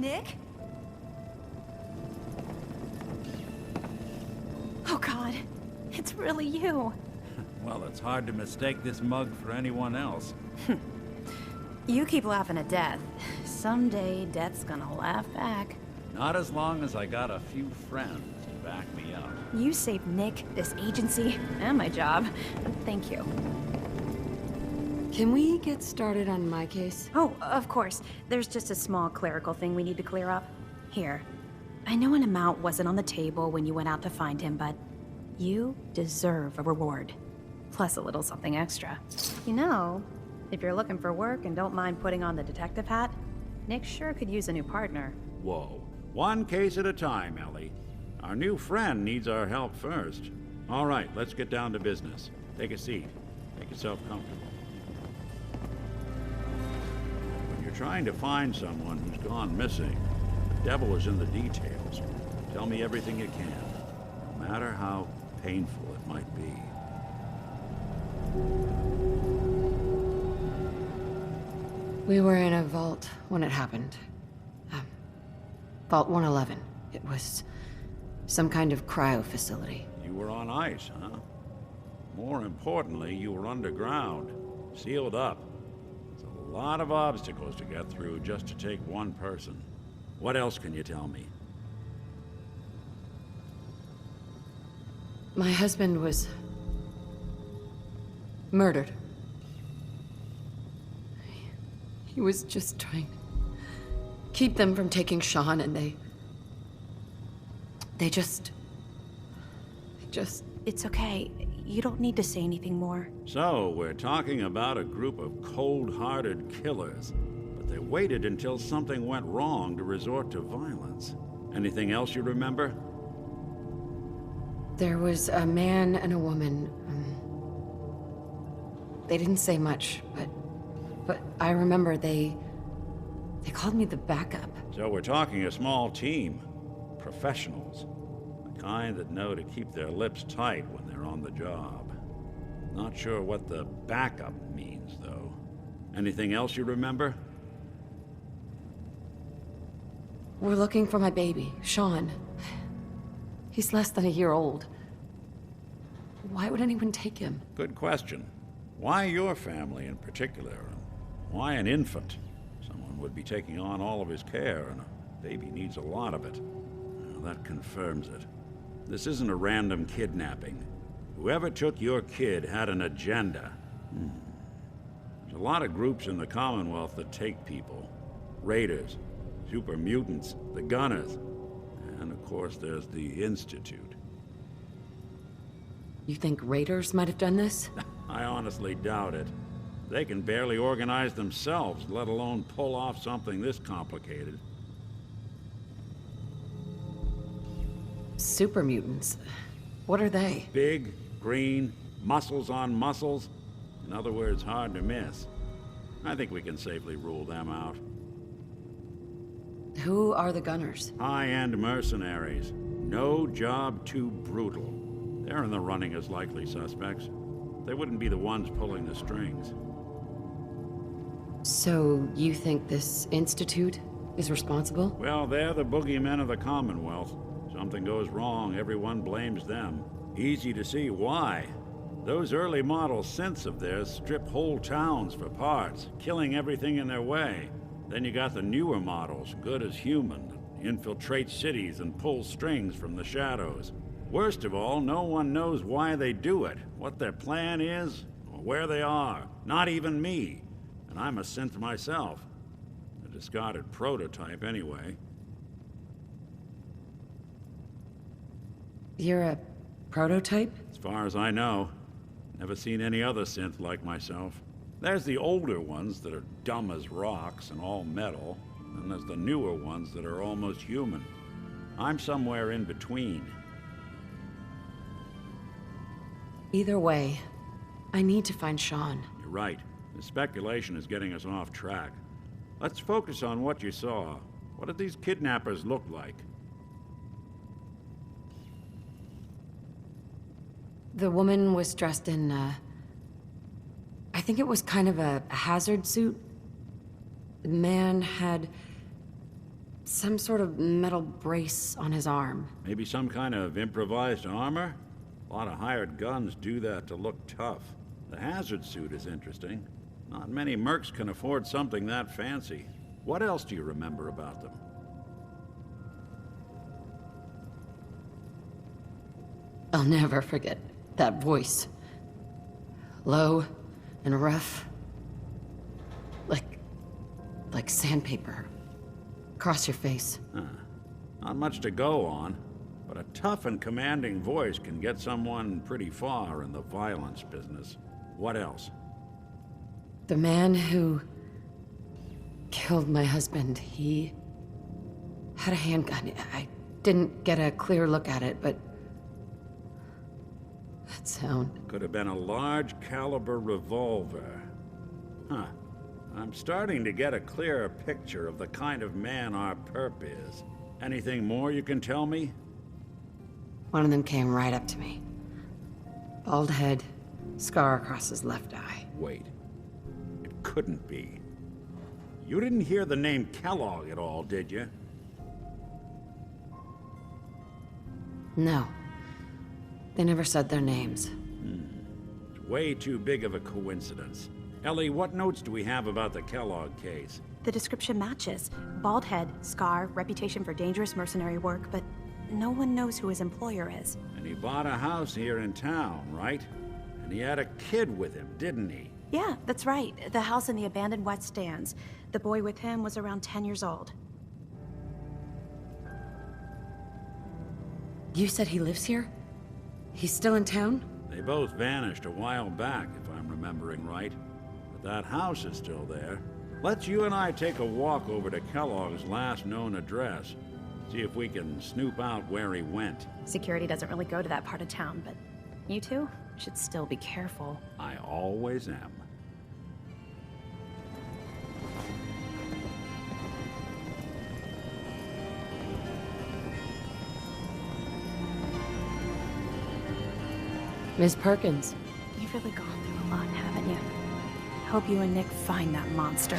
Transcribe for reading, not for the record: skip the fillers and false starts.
Nick? Oh God, it's really you. Well, it's hard to mistake this mug for anyone else. You keep laughing at death. Someday, death's gonna laugh back. Not as long as I got a few friends to back me up. You saved Nick, this agency, and my job. Thank you. Can we get started on my case? Oh, of course. There's just a small clerical thing we need to clear up. Here. I know an amount wasn't on the table when you went out to find him, but you deserve a reward. Plus a little something extra. You know, if you're looking for work and don't mind putting on the detective hat, Nick sure could use a new partner. Whoa. One case at a time, Ellie. Our new friend needs our help first. All right, let's get down to business. Take a seat. Make yourself comfortable. When you're trying to find someone who's gone missing, the devil is in the details. Tell me everything you can, no matter how painful it might be. We were in a vault when it happened. Vault 111. It was some kind of cryo facility. You were on ice, huh? More importantly, you were underground, sealed up. It's a lot of obstacles to get through just to take one person. What else can you tell me? My husband was murdered. He was just trying to keep them from taking Sean, and they just... It's okay. You don't need to say anything more. So, we're talking about a group of cold-hearted killers, but they waited until something went wrong to resort to violence. Anything else you remember? There was a man and a woman. They didn't say much, but I remember they called me the backup. So we're talking a small team. Professionals. The kind that know to keep their lips tight when they're on the job. Not sure what the backup means, though. Anything else you remember? We're looking for my baby, Sean. He's less than a year old. Why would anyone take him? Good question. Why your family in particular? Why an infant? Someone would be taking on all of his care, and a baby needs a lot of it. Well, that confirms it. This isn't a random kidnapping. Whoever took your kid had an agenda. There's a lot of groups in the Commonwealth that take people. Raiders, super mutants, the Gunners, and of course there's the Institute. You think raiders might have done this? I honestly doubt it. They can barely organize themselves, let alone pull off something this complicated. Super mutants. What are they? Big, green, muscles on muscles. In other words, hard to miss. I think we can safely rule them out. Who are the Gunners? High-end mercenaries. No job too brutal. They're in the running as likely suspects. They wouldn't be the ones pulling the strings. So, you think this Institute is responsible? Well, they're the boogeymen of the Commonwealth. Something goes wrong, everyone blames them. Easy to see why. Those early model synths of theirs strip whole towns for parts, killing everything in their way. Then you got the newer models, good as human, that infiltrate cities and pull strings from the shadows. Worst of all, no one knows why they do it, what their plan is, or where they are. Not even me. And I'm a synth myself. A discarded prototype, anyway. You're a prototype? As far as I know. Never seen any other synth like myself. There's the older ones that are dumb as rocks and all metal, and there's the newer ones that are almost human. I'm somewhere in between. Either way, I need to find Sean. You're right. The speculation is getting us off track. Let's focus on what you saw. What did these kidnappers look like? The woman was dressed in, I think it was kind of a hazard suit. The man had some sort of metal brace on his arm. Maybe some kind of improvised armor? A lot of hired guns do that to look tough. The hazard suit is interesting. Not many mercs can afford something that fancy. What else do you remember about them? I'll never forget that voice. Low and rough. Like sandpaper. Across your face. Not much to go on, but a tough and commanding voice can get someone pretty far in the violence business. What else? The man who killed my husband, he had a handgun. I didn't get a clear look at it, but that sound. Could have been a large caliber revolver. Huh. I'm starting to get a clearer picture of the kind of man our perp is. Anything more you can tell me? One of them came right up to me. Bald head, scar across his left eye. Wait. It couldn't be. You didn't hear the name Kellogg at all, did you? No. They never said their names. It's way too big of a coincidence. Ellie, what notes do we have about the Kellogg case? The description matches. Bald head, scar, reputation for dangerous mercenary work, but no one knows who his employer is. And he bought a house here in town, right? And he had a kid with him, didn't he? Yeah, that's right. The house in the abandoned West Stands. The boy with him was around 10 years old. You said he lives here? He's still in town? They both vanished a while back, if I'm remembering right. But that house is still there. Let's you and I take a walk over to Kellogg's last known address. See if we can snoop out where he went. Security doesn't really go to that part of town, but you two should still be careful. I always am. Miss Perkins. You've really gone through a lot, haven't you? Hope you and Nick find that monster.